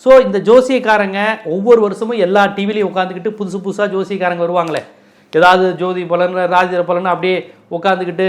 So இந்த ஜோசியக்காரங்க ஒவ்வொரு வருஷமும் எல்லா டிவிலையும் உட்காந்துக்கிட்டு புதுசு புதுசாக ஜோசியக்காரங்க வருவாங்களே, ஏதாவது ஜோதி பலன் ராஜ பலன் அப்படியே உட்காந்துக்கிட்டு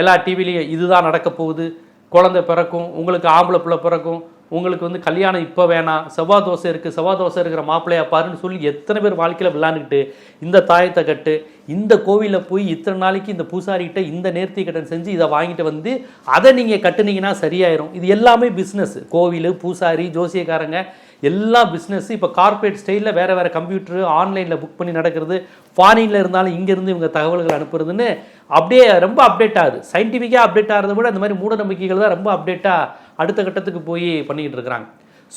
எல்லா டிவிலையும் இதுதான் நடக்க போகுது, குழந்தை பிறக்கும், உங்களுக்கு ஆம்பளை பிள்ளை பிறக்கும், உங்களுக்கு வந்து கல்யாணம் இப்போ வேணாம், செவ்வாய் தோசை இருக்குது, செவ்வாய் தோசை இருக்கிற மாப்பிள்ளையா பாருன்னு சொல்லி எத்தனை பேர் வாழ்க்கையில் விளையாண்டுக்கிட்டு இந்த தாயத்தை கட்டு, இந்த கோவிலில் போய் இத்தனை நாளைக்கு இந்த பூசாரிகிட்ட இந்த நேர்த்தி கட்டன் செஞ்சு இதை வாங்கிட்டு வந்து அதை நீங்கள் கட்டுனீங்கன்னா சரியாயிரும். இது எல்லாமே பிஸ்னஸ். கோவில், பூசாரி, ஜோசியக்காரங்க எல்லாம் பிஸ்னஸ். இப்போ கார்பரேட் ஸ்டைலில் வேறு வேறு கம்ப்யூட்டரு ஆன்லைனில் புக் பண்ணி நடக்கிறது, ஃபாரினில் இருந்தாலும் இங்கேருந்து இவங்க தகவல்கள் அனுப்புறதுன்னு அப்படியே ரொம்ப அப்டேட் ஆகுது. சயின்டிஃபிக்காக அப்டேட் ஆகிறத விட இந்த மாதிரி மூட நம்பிக்கைகள் தான் ரொம்ப அப்டேட்டாக அடுத்த கட்டத்துக்கு போய் பண்ணிக்கிட்டு இருக்கிறாங்க.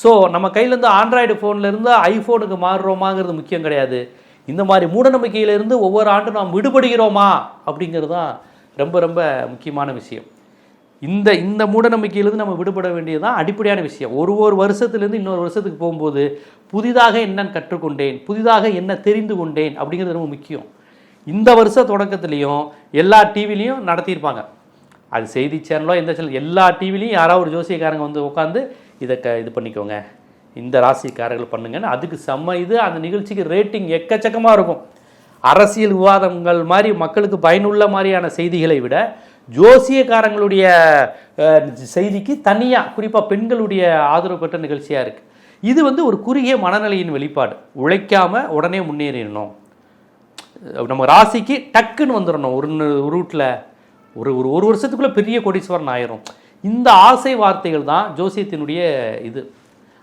ஸோ நம்ம கையிலேருந்து ஆண்ட்ராய்டு ஃபோன்லேருந்து ஐஃபோனுக்கு மாறுறோமாங்கிறது முக்கியம் கிடையாது. இந்த மாதிரி மூட நம்பிக்கையிலேருந்து ஒவ்வொரு ஆண்டும் நாம் விடுபடுகிறோமா அப்படிங்கிறது தான் ரொம்ப ரொம்ப முக்கியமான விஷயம். இந்த மூட நம்பிக்கையிலேருந்து நம்ம விடுபட வேண்டியதுதான் அடிப்படையான விஷயம். ஒரு வருஷத்துலேருந்து இன்னொரு வருஷத்துக்கு போகும்போது புதிதாக என்ன கற்றுக்கொண்டேன், புதிதாக என்ன தெரிந்து கொண்டேன் அப்படிங்கிறது ரொம்ப முக்கியம். இந்த வருஷ தொடக்கத்துலேயும் எல்லா டிவிலையும் நடத்தியிருப்பாங்க, அது செய்தி சேனலோ எந்த சேனல், எல்லா டிவிலையும் யாராவது ஒரு ஜோசியக்காரங்க வந்து உட்காந்து இதை இது பண்ணிக்கோங்க, இந்த ராசிக்காரர்கள் பண்ணுங்கன்னு அதுக்கு இது அந்த நிகழ்ச்சிக்கு ரேட்டிங் எக்கச்சக்கமாக இருக்கும். அரசியல் விவாதங்கள் மாதிரி மக்களுக்கு பயனுள்ள மாதிரியான செய்திகளை விட ஜோசியக்காரங்களுடைய செய்திக்கு தனியாக குறிப்பாக பெண்களுடைய ஆதரவு பெற்ற நிகழ்ச்சியாக இருக்குது. இது வந்து ஒரு குறுகிய மனநிலையின் வெளிப்பாடு. உழைக்காமல் உடனே முன்னேறிடணும், நம்ம ராசிக்கு டக்குன்னு வந்துடணும், ஒரு ரூட்டில் ஒரு வருஷத்துக்குள்ளே பெரிய கோடீஸ்வரன் ஆயிரும். இந்த ஆசை வார்த்தைகள் தான் ஜோசியத்தினுடைய இது.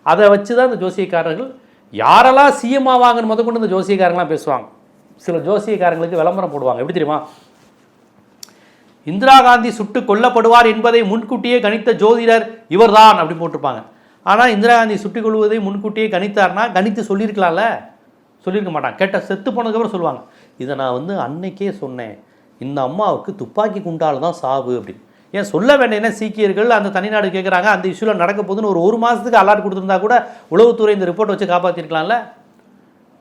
அதை வச்சு தான் இந்த ஜோசியக்காரர்கள் யாரெல்லாம் சிஎம் ஆவாங்கன்னு முதற்கொண்டு இந்த ஜோசியக்காரங்களாம் பேசுவாங்க. சில ஜோசியக்காரங்களுக்கு விளம்பரம் போடுவாங்க. எப்படி தெரியுமா? இந்திரா காந்தி சுட்டு கொல்லப்படுவார் என்பதை முன்கூட்டியே கணித்த ஜோதிடர் இவர்தான் அப்படி போட்டிருப்பாங்க. ஆனால் இந்திரா காந்தி சுட்டுக் கொள்வதை முன்கூட்டியே கணித்தார்னா கணித்து சொல்லியிருக்கலாம்ல, சொல்லியிருக்க மாட்டாங்க. கேட்டால் செத்து போனதுக்கப்புறம் சொல்லுவாங்க, இதை நான் வந்து அன்னைக்கே சொன்னேன், இந்த அம்மாவுக்கு துப்பாக்கி குண்டால் தான் சாவு அப்படின்னு. ஏன் சொல்ல வேண்டிய சீக்கியர்கள் அந்த தனிநாடு கேட்குறாங்க, அந்த இஷ்யூவில் நடக்க போகுதுன்னு ஒரு மாதத்துக்கு அலர்ட் கொடுத்துருந்தா கூட உளவுத்துறை இந்த ரிப்போர்ட் வச்சு காப்பாற்றிருக்கலாம்ல.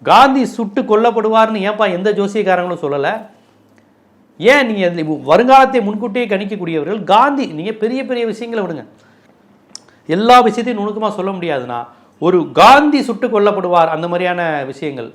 காந்தி சுட்டு கொல்லப்படுவார்னு ஏன்ப்பா எந்த ஜோசியக்காரங்களும் சொல்லலை? ஏன் நீங்கள் வருங்காலத்தை முன்கூட்டியே கணிக்கக்கூடியவர்கள் காந்தி, நீங்கள் பெரிய பெரிய விஷயங்களை விடுங்க, எல்லா விஷயத்தையும் நுணுக்கமாக சொல்ல முடியாதுன்னா ஒரு காந்தி சுட்டு கொல்லப்படுவார் அந்த மாதிரியான விஷயங்கள்